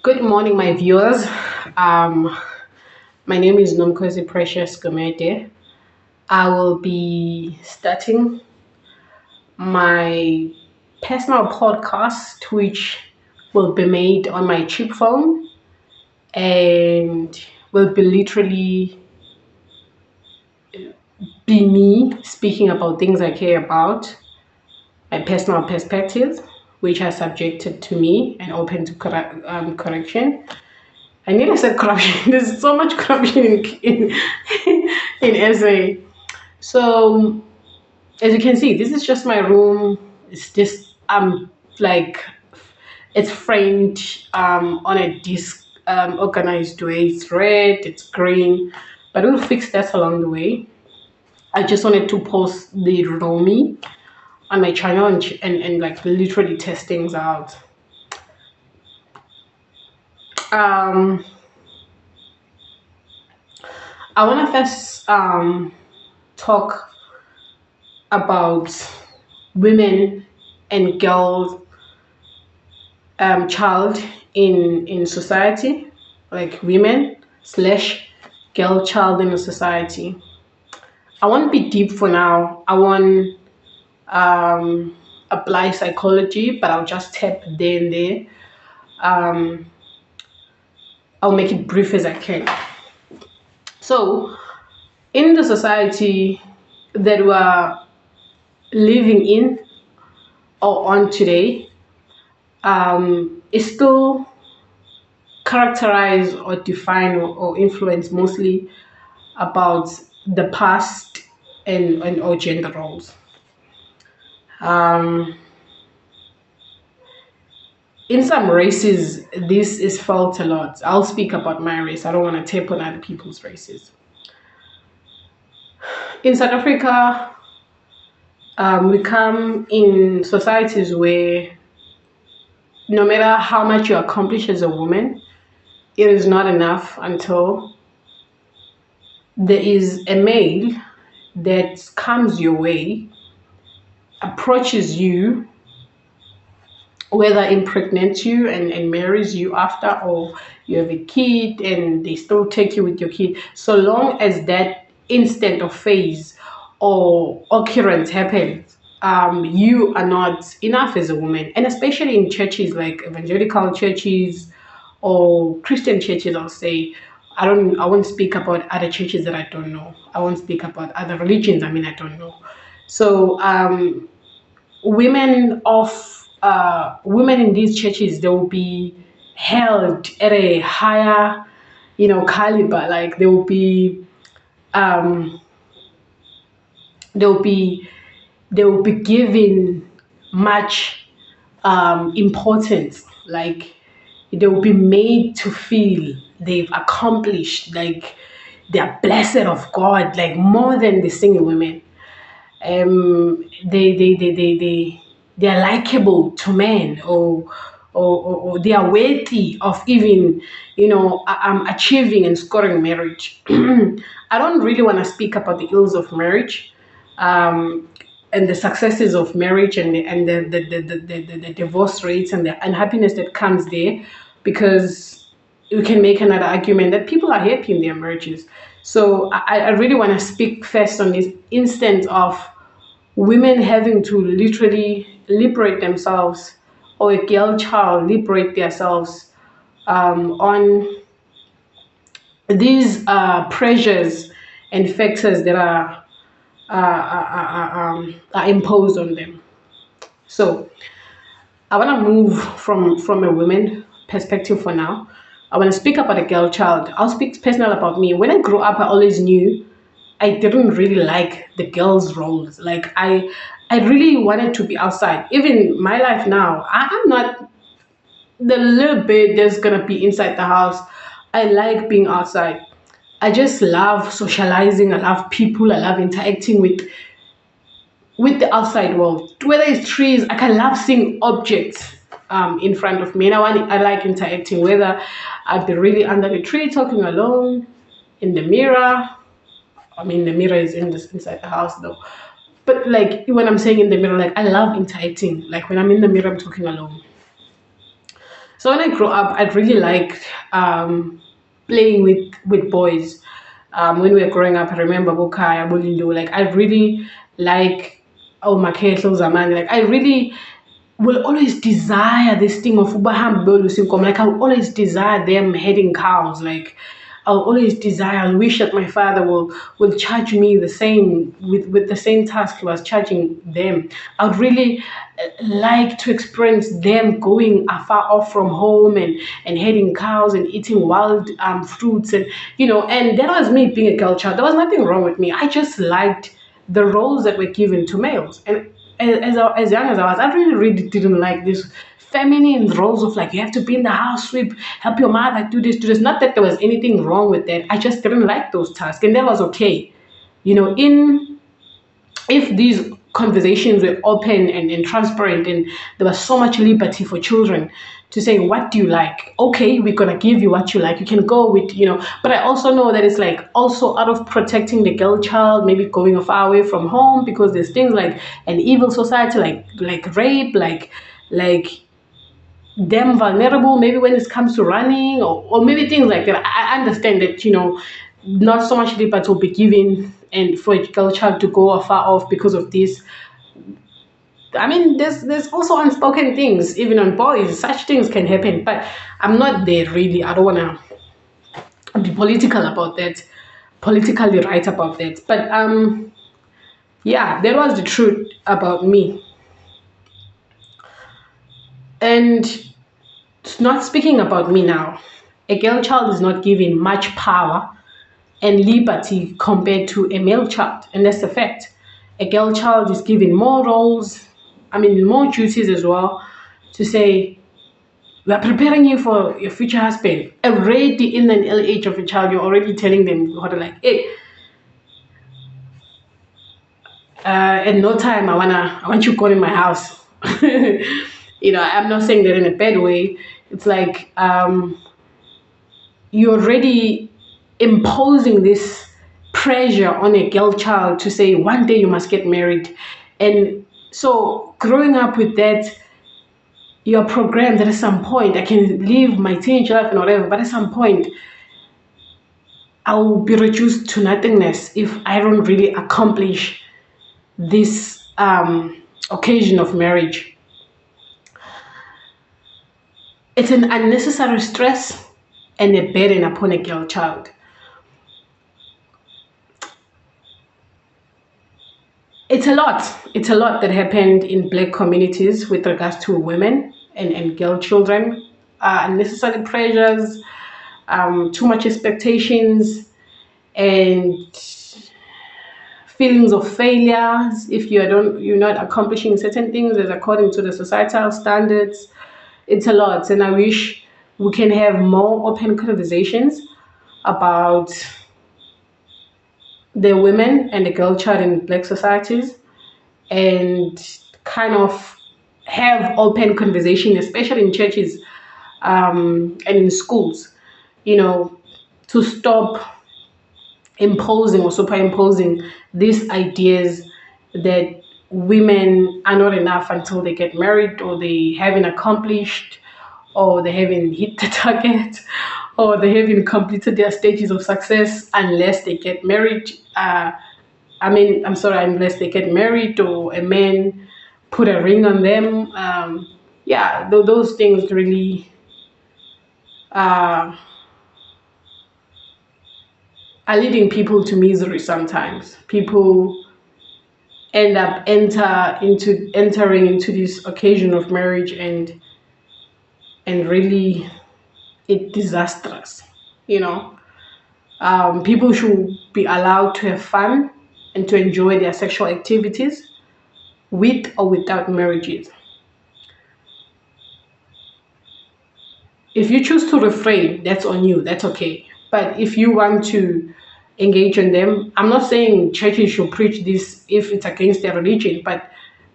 Good morning, my viewers. Um, my name is Nomkosi Precious Gomede. I will be starting my personal podcast, which will be made on my cheap phone and will be literally be me speaking about things I care about, my personal perspectives, which are subjected to me and open to correction. I nearly said corruption. There's so much corruption in SA. So as you can see, this is just my room. It's just like it's framed on a disc organized way. It's red, it's green, but we'll fix that along the way. I just wanted to post the raw me on my channel and like literally test things out. Um, I want to first talk about women and girls child in society, like women slash girl child in a society. I won't be deep for now. I won't apply psychology, but I'll just tap there and there. um, I'll make it brief as I can. So in the society that we're living in or on today, is still characterized or defined or influenced mostly about the past and or gender roles. Um, in some races, this is felt a lot. I'll speak about my race. I don't want to tap on other people's races. In South Africa, we come in societies where no matter how much you accomplish as a woman, it is not enough until there is a male that comes your way, approaches you, whether impregnates you and marries you after, or you have a kid and they still take you with your kid, so long as that instant or phase or occurrence happens, you are not enough as a woman. And especially in churches like evangelical churches or Christian churches, I'll say. I won't speak about other churches that I don't know. I won't speak about other religions. I don't know. So women in these churches, they will be held at a higher, caliber. Like um they will be they will be given much importance. Like they will be made to feel they've accomplished, like they're blessed of God, like more than the single women. They are likable to men, or they are worthy of even achieving and scoring marriage. I don't really want to speak about the ills of marriage, and the successes of marriage, and the divorce rates and the unhappiness that comes there, because you can make another argument that people are happy in their marriages. So I really want to speak first on this instance of women having to literally liberate themselves, or a girl child liberate themselves on these pressures and factors that are imposed on them. So I want to move from a women perspective for now. I want to speak about a girl child. I'll speak personal about me. When I grew up, I always knew I didn't really like the girls' roles. Like I really wanted to be outside. Even my life now, I'm not the little bit that's gonna be inside the house. I like being outside. I just love socializing. I love people. I love interacting with the outside world. Whether it's trees, I can love seeing objects in front of me, and I like interacting. Whether I'd be really under the tree talking alone, in the mirror. The mirror is inside the house though. But like when I'm saying in the mirror, like I love interacting. Like when I'm in the mirror, I'm talking alone. So when I grew up, I really liked playing with boys. When we were growing up, I remember Bukaya, Bulindo, like I really like Makehlo Zaman. Like I really will always desire this thing of Ubaham Bolusinkom. Like I will always desire them heading cows. Like I'll always desire, I wish that my father will charge me the same with the same task he was charging them. I'd really like to experience them going afar off from home and heading cows and eating wild fruits and and that was me being a girl child. There was nothing wrong with me. I just liked the roles that were given to males. And as young as I was, I really didn't like this feminine roles of like you have to be in the house, sweep, help your mother, do this, do this. Not that there was anything wrong with that. I just didn't like those tasks, and that was okay. In if these conversations were open and transparent and there was so much liberty for children to say what do you like, okay, we're gonna give you what you like, you can go with but I also know that it's like also out of protecting the girl child, maybe going far away from home, because there's things like an evil society like rape, like them vulnerable maybe when it comes to running or maybe things like that. I understand that not so much liberty will be given and for a girl child to go afar off because of this. I mean, there's also unspoken things even on boys. Such things can happen, but I'm not there really. I don't want to be political about that, politically right about that. But yeah, that was the truth about me. And not speaking about me now, a girl child is not given much power and liberty compared to a male child, and that's the fact. A girl child is given more roles, I mean, more duties as well, to say, we are preparing you for your future husband. Already in an early age of a child, you're already telling them how to like, hey, in no time, I want you gone in my house. I'm not saying that in a bad way. It's like you're already imposing this pressure on a girl child to say one day you must get married. And so growing up with that, you're programmed that at some point I can live my teenage life and whatever, but at some point I'll be reduced to nothingness if I don't really accomplish this occasion of marriage. It's an unnecessary stress and a burden upon a girl child. It's a lot that happened in black communities with regards to women and girl children. Unnecessary pressures, too much expectations, and feelings of failures if you're not accomplishing certain things as according to the societal standards. It's a lot, and I wish we can have more open conversations about the women and the girl child in black societies, and kind of have open conversation, especially in churches and in schools, to stop imposing or superimposing these ideas that women are not enough until they get married, or they haven't accomplished, or they haven't hit the target, or they haven't completed their stages of success unless they get married. I'm sorry, unless they get married or a man put a ring on them. Yeah, those things really uh, are leading people to misery sometimes. People end up entering into this occasion of marriage and really it's disastrous. you know People should be allowed to have fun and to enjoy their sexual activities with or without marriages. If you choose to refrain, that's on you, that's okay. But if you want to engage in them, I'm not saying churches should preach this if it's against their religion, but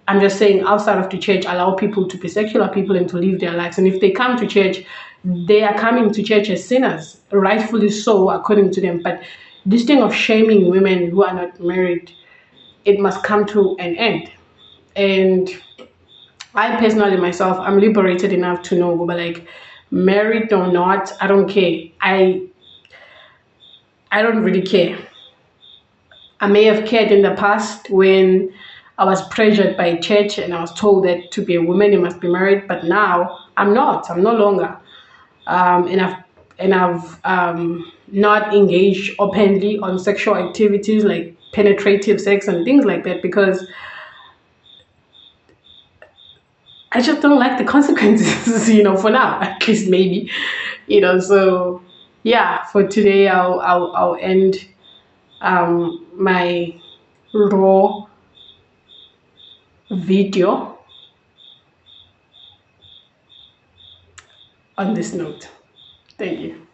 I'm just saying outside of the church, allow people to be secular people and to live their lives. And if they come to church, they are coming to church as sinners, rightfully so, according to them. But this thing of shaming women who are not married, it must come to an end. And I personally myself, I'm liberated enough to know, but like, married or not, I don't care. I don't really care. I may have cared in the past when I was pressured by church and I was told that to be a woman you must be married, but now I'm not. I'm no longer. And I've not engaged openly on sexual activities like penetrative sex and things like that because I just don't like the consequences, for now, at least maybe, so yeah, for today I'll end my raw video on this note. Thank you.